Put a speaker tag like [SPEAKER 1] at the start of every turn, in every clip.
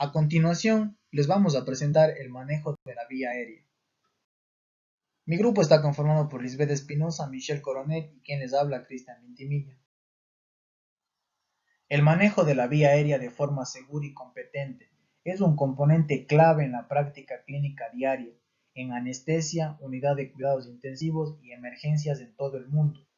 [SPEAKER 1] A continuación, les vamos a presentar el manejo de la vía aérea. Mi grupo está conformado por Lisbeth Espinosa, Michelle Coronel y quien les habla, Cristian Vintimilla. El manejo de la vía aérea de forma segura y competente es un componente clave en la práctica clínica diaria, en anestesia, unidad de cuidados intensivos y emergencias en todo el mundo.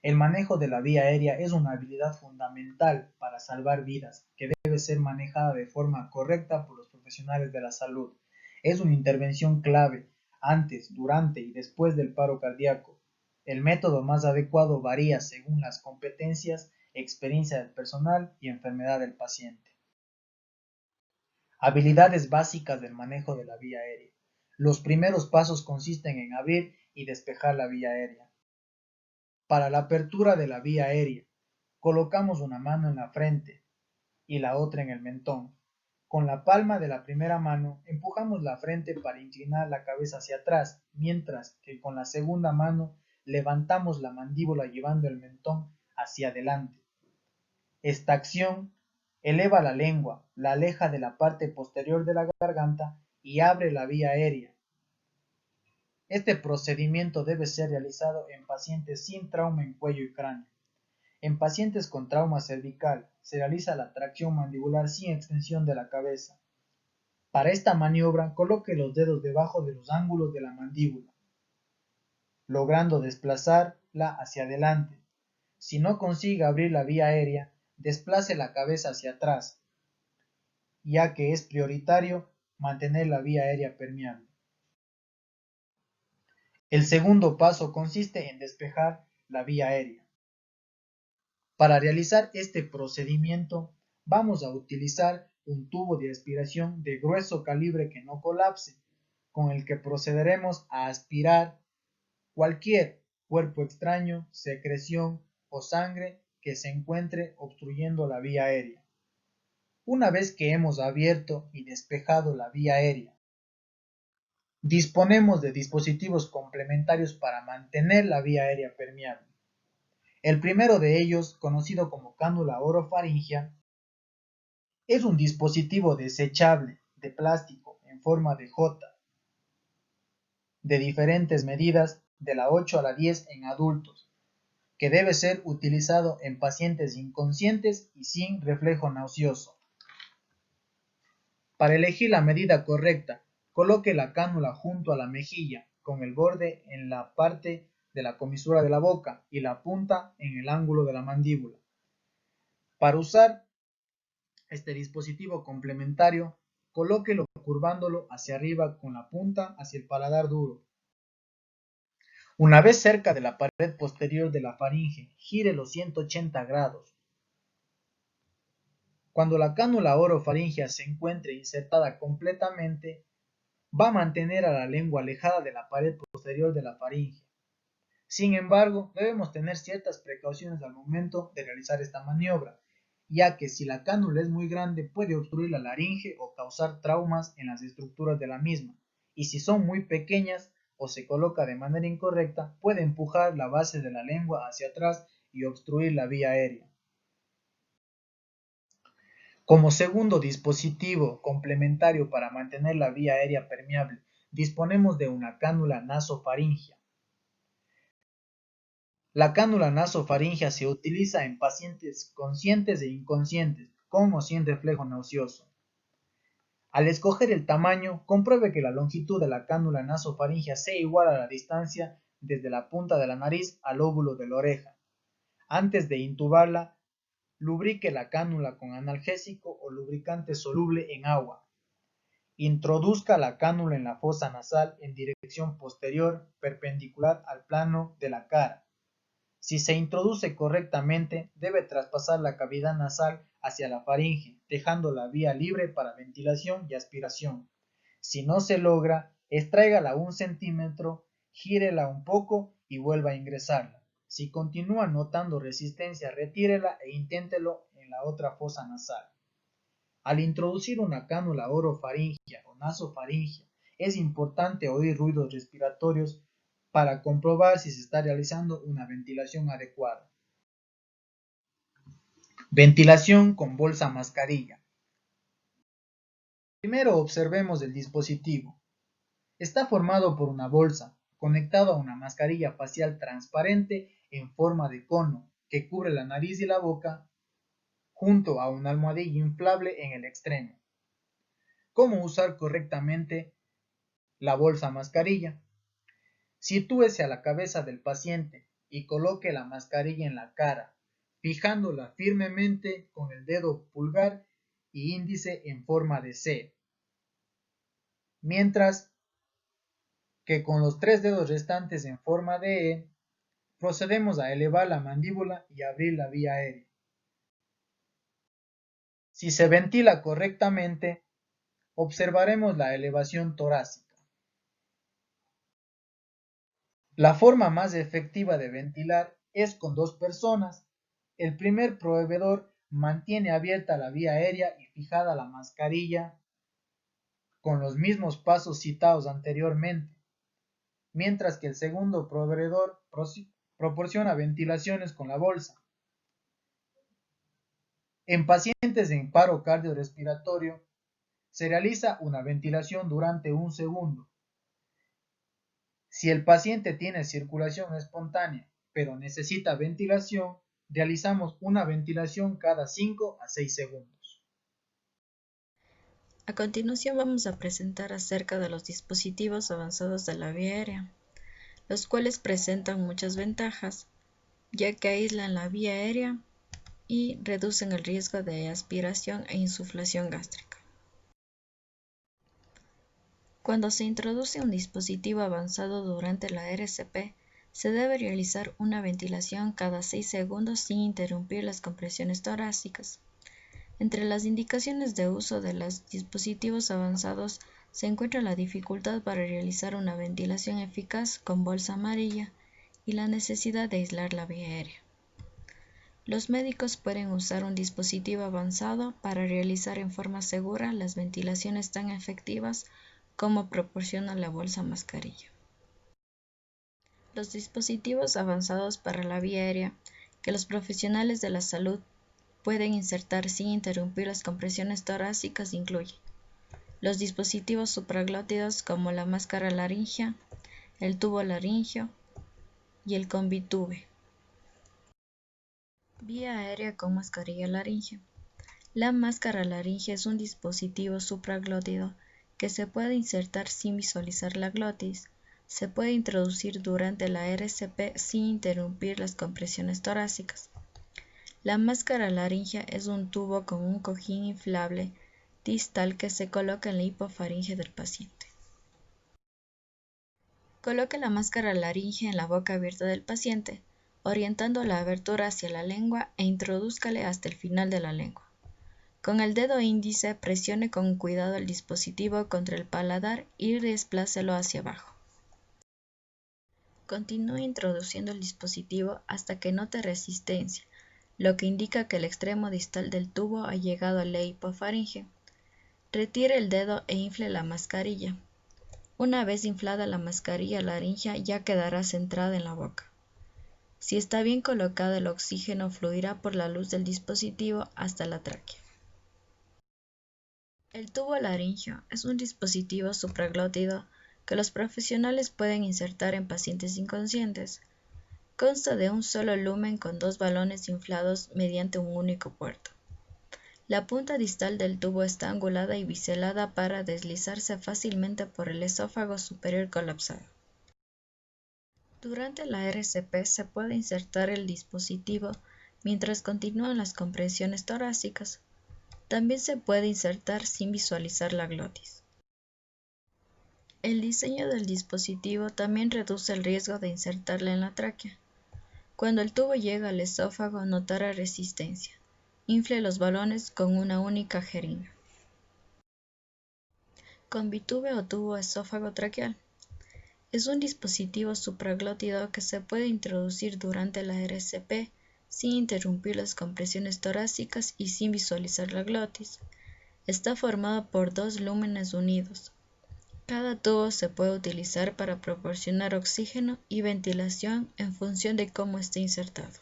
[SPEAKER 1] El manejo de la vía aérea es una habilidad fundamental para salvar vidas, que debe ser manejada de forma correcta por los profesionales de la salud. Es una intervención clave antes, durante y después del paro cardíaco. El método más adecuado varía según las competencias, experiencia del personal y enfermedad del paciente. Habilidades básicas del manejo de la vía aérea. Los primeros pasos consisten en abrir y despejar la vía aérea. Para la apertura de la vía aérea, colocamos una mano en la frente y la otra en el mentón. Con la palma de la primera mano empujamos la frente para inclinar la cabeza hacia atrás, mientras que con la segunda mano levantamos la mandíbula llevando el mentón hacia adelante. Esta acción eleva la lengua, la aleja de la parte posterior de la garganta y abre la vía aérea. Este procedimiento debe ser realizado en pacientes sin trauma en cuello y cráneo. En pacientes con trauma cervical se realiza la tracción mandibular sin extensión de la cabeza. Para esta maniobra, coloque los dedos debajo de los ángulos de la mandíbula, logrando desplazarla hacia adelante. Si no consigue abrir la vía aérea, desplace la cabeza hacia atrás, ya que es prioritario mantener la vía aérea permeable. El segundo paso consiste en despejar la vía aérea. Para realizar este procedimiento, vamos a utilizar un tubo de aspiración de grueso calibre que no colapse, con el que procederemos a aspirar cualquier cuerpo extraño, secreción o sangre que se encuentre obstruyendo la vía aérea. Una vez que hemos abierto y despejado la vía aérea, disponemos de dispositivos complementarios para mantener la vía aérea permeable. El primero de ellos, conocido como cánula orofaringea, es un dispositivo desechable de plástico en forma de J, de diferentes medidas, de la 8 a la 10 en adultos, que debe ser utilizado en pacientes inconscientes y sin reflejo nauseoso. Para elegir la medida correcta, coloque la cánula junto a la mejilla, con el borde en la parte de la comisura de la boca y la punta en el ángulo de la mandíbula. Para usar este dispositivo complementario, colóquelo curvándolo hacia arriba con la punta hacia el paladar duro. Una vez cerca de la pared posterior de la faringe, gírelo 180 grados. Cuando la cánula orofaringea se encuentre insertada completamente, va a mantener a la lengua alejada de la pared posterior de la faringe. Sin embargo, debemos tener ciertas precauciones al momento de realizar esta maniobra, ya que si la cánula es muy grande puede obstruir la laringe o causar traumas en las estructuras de la misma, y si son muy pequeñas o se coloca de manera incorrecta, puede empujar la base de la lengua hacia atrás y obstruir la vía aérea. Como segundo dispositivo complementario para mantener la vía aérea permeable, disponemos de una cánula nasofaringea. La cánula nasofaringea se utiliza en pacientes conscientes e inconscientes, con o sin reflejo nauseoso. Al escoger el tamaño, compruebe que la longitud de la cánula nasofaringea sea igual a la distancia desde la punta de la nariz al lóbulo de la oreja. Antes de intubarla, lubrique la cánula con analgésico o lubricante soluble en agua. Introduzca la cánula en la fosa nasal en dirección posterior, perpendicular al plano de la cara. Si se introduce correctamente, debe traspasar la cavidad nasal hacia la faringe, dejando la vía libre para ventilación y aspiración. Si no se logra, extráigala 1 centímetro, gírela un poco y vuelva a ingresarla. Si continúa notando resistencia, retírela e inténtelo en la otra fosa nasal. Al introducir una cánula orofaringea o nasofaringea, es importante oír ruidos respiratorios para comprobar si se está realizando una ventilación adecuada. Ventilación con bolsa mascarilla. Primero observemos el dispositivo. Está formado por una bolsa, conectado a una mascarilla facial transparente en forma de cono que cubre la nariz y la boca, junto a una almohadilla inflable en el extremo. ¿Cómo usar correctamente la bolsa mascarilla? Sitúese a la cabeza del paciente y coloque la mascarilla en la cara, fijándola firmemente con el dedo pulgar y índice en forma de C, mientras que con los 3 dedos restantes en forma de E procedemos a elevar la mandíbula y abrir la vía aérea. Si se ventila correctamente, observaremos la elevación torácica. La forma más efectiva de ventilar es con 2 personas. El primer proveedor mantiene abierta la vía aérea y fijada la mascarilla con los mismos pasos citados anteriormente, mientras que el segundo proveedor proporciona ventilaciones con la bolsa. En pacientes en paro cardiorrespiratorio, se realiza una ventilación durante 1 segundo. Si el paciente tiene circulación espontánea, pero necesita ventilación, realizamos una ventilación cada 5 a 6 segundos.
[SPEAKER 2] A continuación vamos a presentar acerca de los dispositivos avanzados de la vía aérea, los cuales presentan muchas ventajas, ya que aíslan la vía aérea y reducen el riesgo de aspiración e insuflación gástrica. Cuando se introduce un dispositivo avanzado durante la RCP, se debe realizar una ventilación cada 6 segundos sin interrumpir las compresiones torácicas. Entre las indicaciones de uso de los dispositivos avanzados se encuentra la dificultad para realizar una ventilación eficaz con bolsa amarilla y la necesidad de aislar la vía aérea. Los médicos pueden usar un dispositivo avanzado para realizar en forma segura las ventilaciones tan efectivas como proporciona la bolsa mascarilla. Los dispositivos avanzados para la vía aérea que los profesionales de la salud pueden insertar sin interrumpir las compresiones torácicas incluyen los dispositivos supraglótidos como la máscara laringea, el tubo laringeo y el combitube. Vía aérea con mascarilla laringea. La máscara laringea es un dispositivo supraglótido que se puede insertar sin visualizar la glotis. Se puede introducir durante la RCP sin interrumpir las compresiones torácicas. La máscara laringea es un tubo con un cojín inflable distal que se coloca en la hipofaringe del paciente. Coloque la máscara laringea en la boca abierta del paciente, orientando la abertura hacia la lengua e introdúzcale hasta el final de la lengua. Con el dedo índice presione con cuidado el dispositivo contra el paladar y desplácelo hacia abajo. Continúe introduciendo el dispositivo hasta que note resistencia, lo que indica que el extremo distal del tubo ha llegado a la hipofaringe. Retire el dedo e infle la mascarilla. Una vez inflada la mascarilla laringea ya quedará centrada en la boca. Si está bien colocada, el oxígeno fluirá por la luz del dispositivo hasta la tráquea. El tubo laringeo es un dispositivo supraglótido que los profesionales pueden insertar en pacientes inconscientes. Consta de un solo lumen con 2 balones inflados mediante un único puerto. La punta distal del tubo está angulada y biselada para deslizarse fácilmente por el esófago superior colapsado. Durante la RCP se puede insertar el dispositivo mientras continúan las compresiones torácicas. También se puede insertar sin visualizar la glotis. El diseño del dispositivo también reduce el riesgo de insertarle en la tráquea. Cuando el tubo llega al esófago notará resistencia. Infle los balones con una única jeringa. Combitube o tubo esófago traqueal. Es un dispositivo supraglótido que se puede introducir durante la RCP sin interrumpir las compresiones torácicas y sin visualizar la glotis. Está formado por 2 lúmenes unidos. Cada tubo se puede utilizar para proporcionar oxígeno y ventilación en función de cómo esté insertado.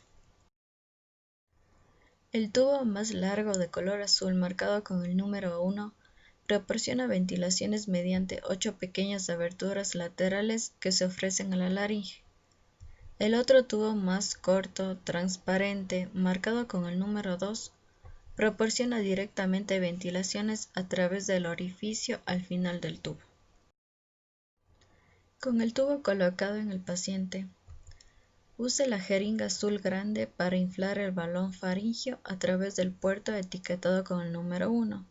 [SPEAKER 2] El tubo más largo de color azul marcado con el número 1 proporciona ventilaciones mediante 8 pequeñas aberturas laterales que se ofrecen a la laringe. El otro tubo más corto, transparente, marcado con el número 2, proporciona directamente ventilaciones a través del orificio al final del tubo. Con el tubo colocado en el paciente, use la jeringa azul grande para inflar el balón faríngeo a través del puerto etiquetado con el número 1.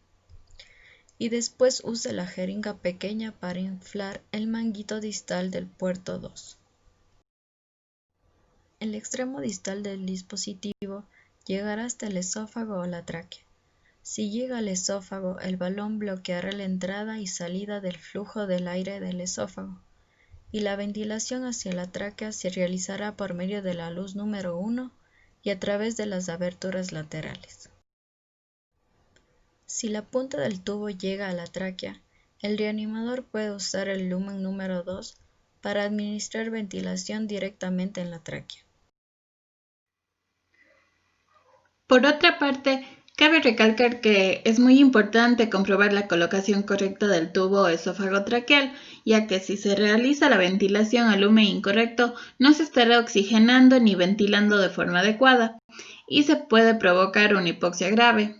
[SPEAKER 2] Y después use la jeringa pequeña para inflar el manguito distal del puerto 2. El extremo distal del dispositivo llegará hasta el esófago o la tráquea. Si llega al esófago, el balón bloqueará la entrada y salida del flujo del aire del esófago, y la ventilación hacia la tráquea se realizará por medio de la luz número 1 y a través de las aberturas laterales. Si la punta del tubo llega a la tráquea, el reanimador puede usar el lumen número 2 para administrar ventilación directamente en la tráquea.
[SPEAKER 3] Por otra parte, cabe recalcar que es muy importante comprobar la colocación correcta del tubo esófago-traqueal, ya que si se realiza la ventilación al lumen incorrecto, no se estará oxigenando ni ventilando de forma adecuada, y se puede provocar una hipoxia grave.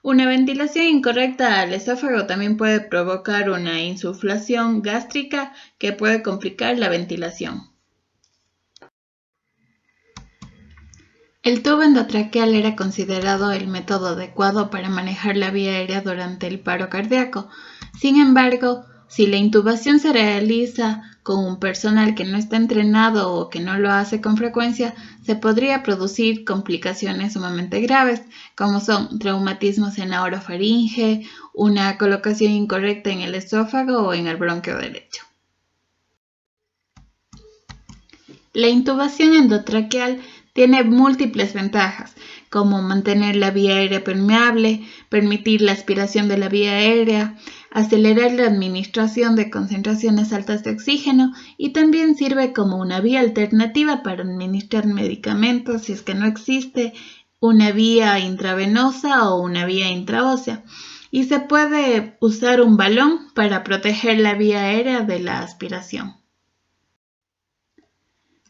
[SPEAKER 3] Una ventilación incorrecta al esófago también puede provocar una insuflación gástrica que puede complicar la ventilación. El tubo endotraqueal era considerado el método adecuado para manejar la vía aérea durante el paro cardíaco. Sin embargo, si la intubación se realiza con un personal que no está entrenado o que no lo hace con frecuencia, se podría producir complicaciones sumamente graves, como son traumatismos en la orofaringe, una colocación incorrecta en el esófago o en el bronquio derecho. La intubación endotraqueal tiene múltiples ventajas, como mantener la vía aérea permeable, permitir la aspiración de la vía aérea, acelerar la administración de concentraciones altas de oxígeno y también sirve como una vía alternativa para administrar medicamentos si es que no existe una vía intravenosa o una vía intraósea. Y se puede usar un balón para proteger la vía aérea de la aspiración.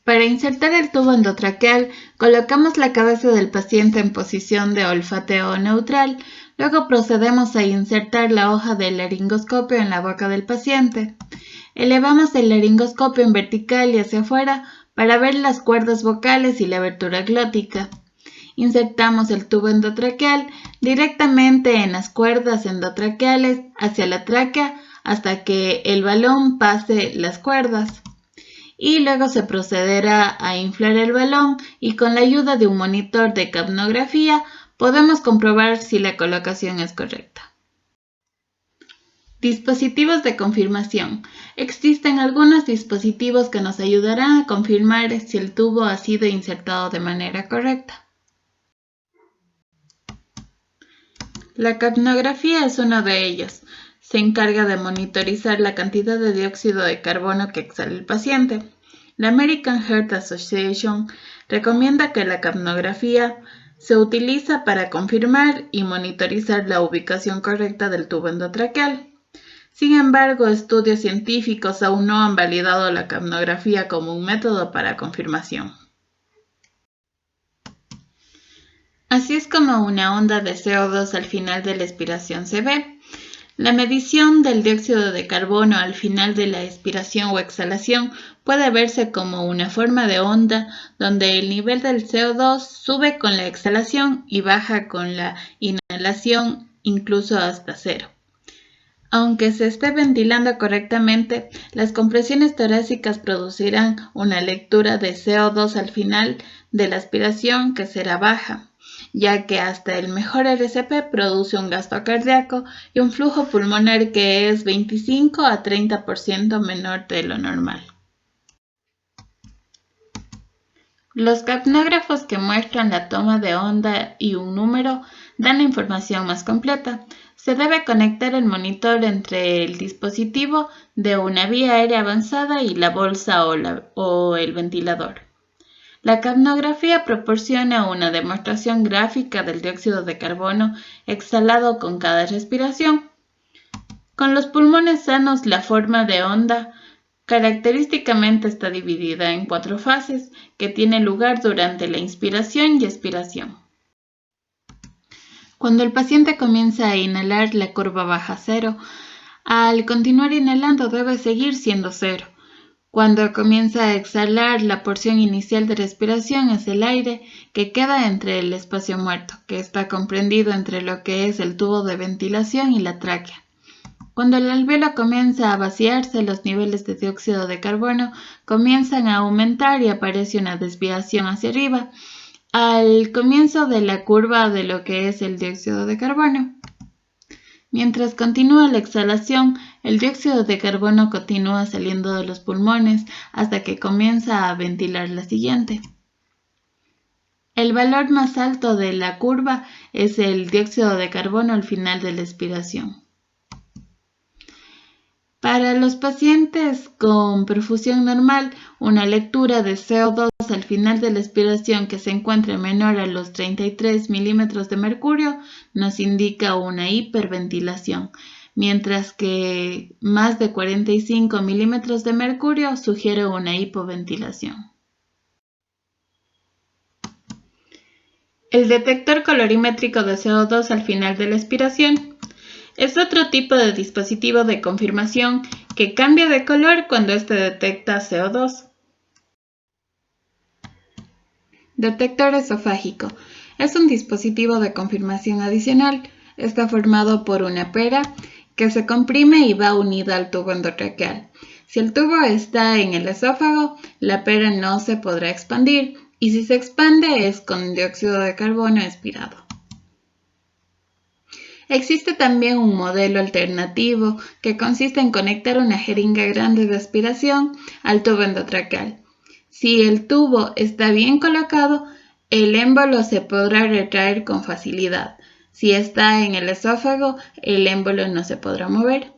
[SPEAKER 3] Para insertar el tubo endotraqueal, colocamos la cabeza del paciente en posición de olfateo neutral. Luego procedemos a insertar la hoja del laringoscopio en la boca del paciente. Elevamos el laringoscopio en vertical y hacia afuera para ver las cuerdas vocales y la abertura glótica. Insertamos el tubo endotraqueal directamente en las cuerdas endotraqueales hacia la tráquea hasta que el balón pase las cuerdas. Y luego se procederá a inflar el balón y con la ayuda de un monitor de capnografía podemos comprobar si la colocación es correcta. Dispositivos de confirmación. Existen algunos dispositivos que nos ayudarán a confirmar si el tubo ha sido insertado de manera correcta. La capnografía es uno de ellos. Se encarga de monitorizar la cantidad de dióxido de carbono que exhala el paciente. La American Heart Association recomienda que la capnografía se utiliza para confirmar y monitorizar la ubicación correcta del tubo endotraqueal. Sin embargo, estudios científicos aún no han validado la capnografía como un método para confirmación. Así es como una onda de CO2 al final de la expiración se ve. La medición del dióxido de carbono al final de la expiración o exhalación puede verse como una forma de onda donde el nivel del CO2 sube con la exhalación y baja con la inhalación incluso hasta cero. Aunque se esté ventilando correctamente, las compresiones torácicas producirán una lectura de CO2 al final de la aspiración que será baja, ya que hasta el mejor RCP produce un gasto cardíaco y un flujo pulmonar que es 25 a 30% menor de lo normal. Los capnógrafos que muestran la toma de onda y un número dan la información más completa. Se debe conectar el monitor entre el dispositivo de una vía aérea avanzada y la bolsa o el ventilador. La capnografía proporciona una demostración gráfica del dióxido de carbono exhalado con cada respiración. Con los pulmones sanos, la forma de onda característicamente está dividida en 4 fases que tienen lugar durante la inspiración y expiración. Cuando el paciente comienza a inhalar, la curva baja a 0. Al continuar inhalando, debe seguir siendo 0. Cuando comienza a exhalar, la porción inicial de respiración es el aire que queda entre el espacio muerto, que está comprendido entre lo que es el tubo de ventilación y la tráquea. Cuando el alveolo comienza a vaciarse, los niveles de dióxido de carbono comienzan a aumentar y aparece una desviación hacia arriba al comienzo de la curva de lo que es el dióxido de carbono. Mientras continúa la exhalación, el dióxido de carbono continúa saliendo de los pulmones hasta que comienza a ventilar la siguiente. El valor más alto de la curva es el dióxido de carbono al final de la expiración. Para los pacientes con perfusión normal, una lectura de CO2 al final de la expiración que se encuentre menor a los 33 milímetros de mercurio nos indica una hiperventilación, mientras que más de 45 milímetros de mercurio sugiere una hipoventilación. El detector colorimétrico de CO2 al final de la expiración es otro tipo de dispositivo de confirmación que cambia de color cuando éste detecta CO2. Detector esofágico. Es un dispositivo de confirmación adicional. Está formado por una pera que se comprime y va unida al tubo endotraqueal. Si el tubo está en el esófago, la pera no se podrá expandir y si se expande es con dióxido de carbono expirado. Existe también un modelo alternativo que consiste en conectar una jeringa grande de aspiración al tubo endotraqueal. Si el tubo está bien colocado, el émbolo se podrá retraer con facilidad. Si está en el esófago, el émbolo no se podrá mover.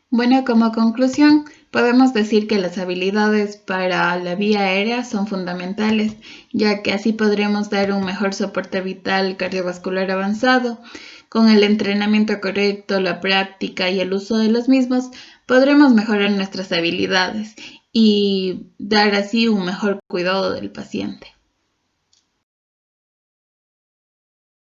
[SPEAKER 3] Bueno, como conclusión, podemos decir que las habilidades para la vía aérea son fundamentales, ya que así podremos dar un mejor soporte vital cardiovascular avanzado. Con el entrenamiento correcto, la práctica y el uso de los mismos, podremos mejorar nuestras habilidades y dar así un mejor cuidado del paciente.